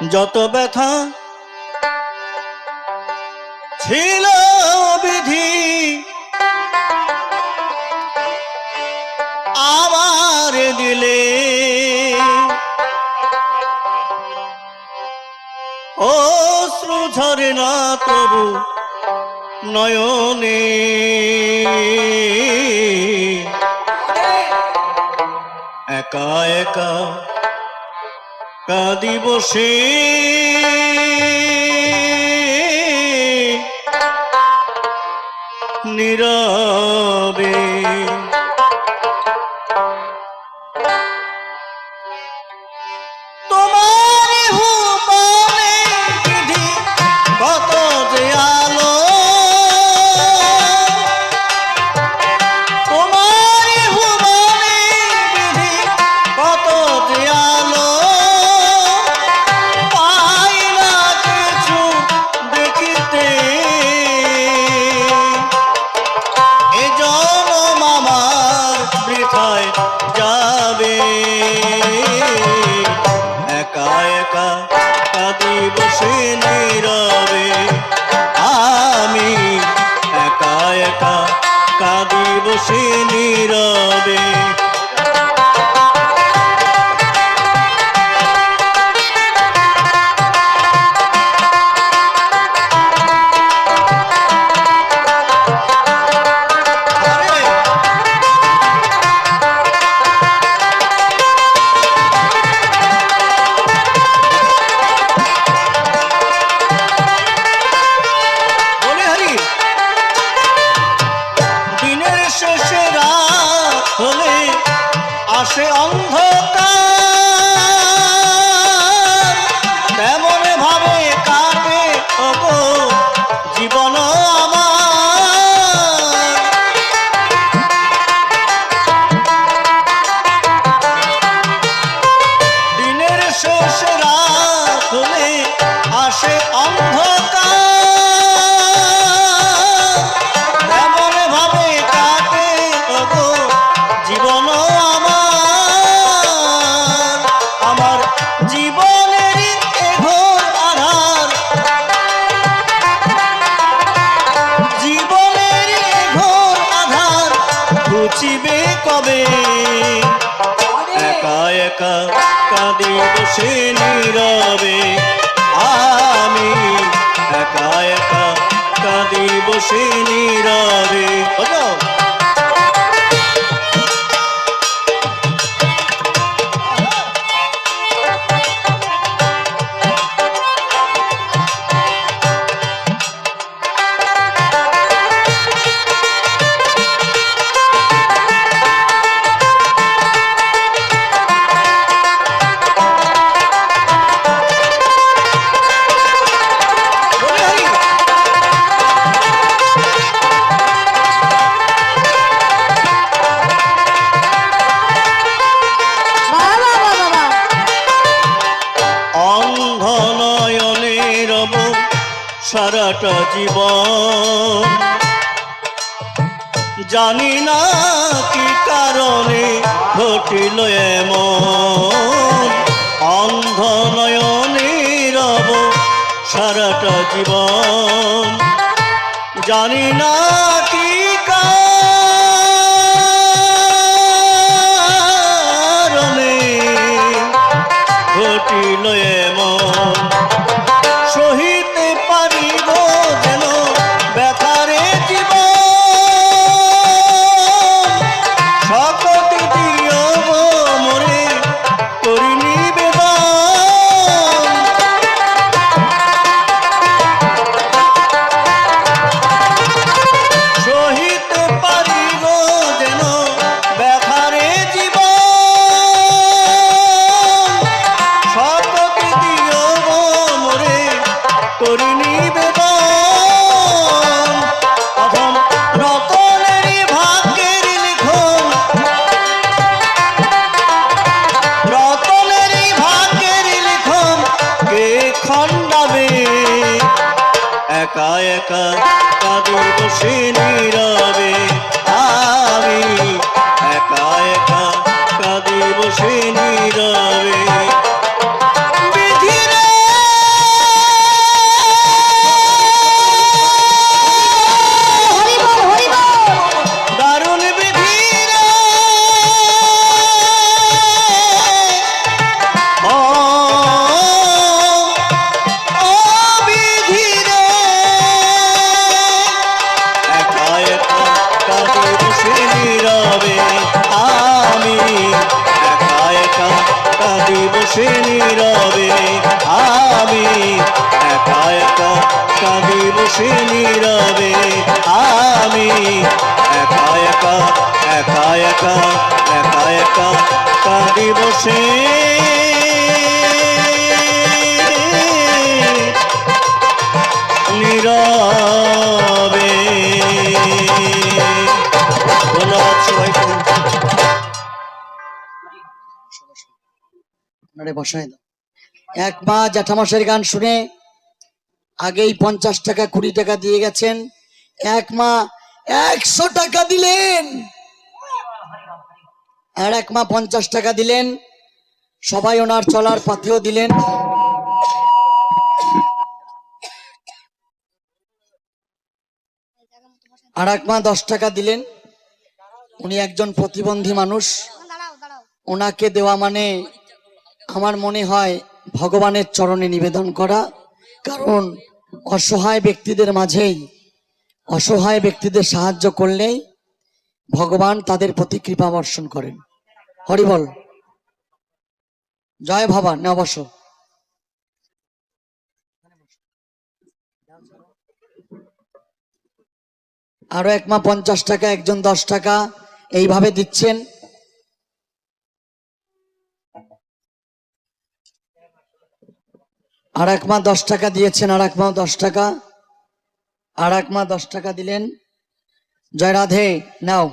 যত ব্যথা ছিল বিধি আমার দিলে, অশ্রু ঝরে না তবু নয়নে, একা একা কাঁদি বসে নীরবে। তোমার ভুবনে বিধি কত যে আলো, তোমার ভুবনে বিধি কত যে আলো, পাই না কিছু দেখিতে, এ জনম আমার বৃথায় যাবে, একা একা কাঁদি বসে নীরবে, আমি একা একা কাঁদি বসে নীরবে। আসে অন্ধকার, তেমন ভাবে কাটে ওগো জীবন আমার, দিনের শেষ রাত হলে আসে অন্ধকার, তেমন ভাবে কাটে ওগো জীবন জীবনের ঘোর আধার, জীবনের ঘোর আধার ঘুচিবে কবে, একা একা কাঁদি বসে নীরবে, আমি একা একা কাঁদি বসে নীরবে। সারাটা জীবন জানি না কি কারণে ঘটিল এমন, অন্ধ নয়নে রব সারাটা জীবন জানি না কি কারণে ঘটিল এমন, সহিতে পারিব যেন ব্যথারে জীবন, শকতি দিও মোরে করি নিবেদন, সহিতে পারিব যেন ব্যথারে জীবন, শকতি দিও মোরে করি নিবেদন, প্রথম রতনের ভাগ্যের লিখন, রতনের ভাগ্যের লিখন কে খণ্ডাবে, একা একা কাঁদি বসে নীরবে, আমি একা একা কাঁদি বসে নীরবে। বিধি রে বসে নীরবে আমি একা একা একা একা একা একা কাঁদি বসে নীরবে। ধন্যবাদ সবাইকে। বসায় দাও। এক মা জ্যাঠামশাইয়ের গান শুনে আগেই 50 টাকা 20 টাকা দিয়ে গেছেন, এক মা 100 টাকা দিলেন, আর এক মা 50 টাকা দিলেন, সবাই ওনার চলার পথেও দিলেন। আর এক মা 10 টাকা দিলেন। উনি একজন প্রতিবন্ধী মানুষ, ওনাকে দেওয়া মানে আমার মনে হয় ভগবানের চরণে নিবেদন করা। কারণ অসহায় ব্যক্তিদের মাঝেই, অসহায় ব্যক্তিদের সাহায্য করলেই ভগবান তাদের প্রতি কৃপা বর্ষণ করেন। হরি বল, জয় ভবান। না অবশ্য আরো এক মা 50 টাকা, একজন 10 টাকা এইভাবে দিচ্ছেন। আর এক মা 10 টাকা দিয়েছেন, আর এক মা 10 টাকা, আর এক মা 10 টাকা দিলেন। জয় রাধে। নাও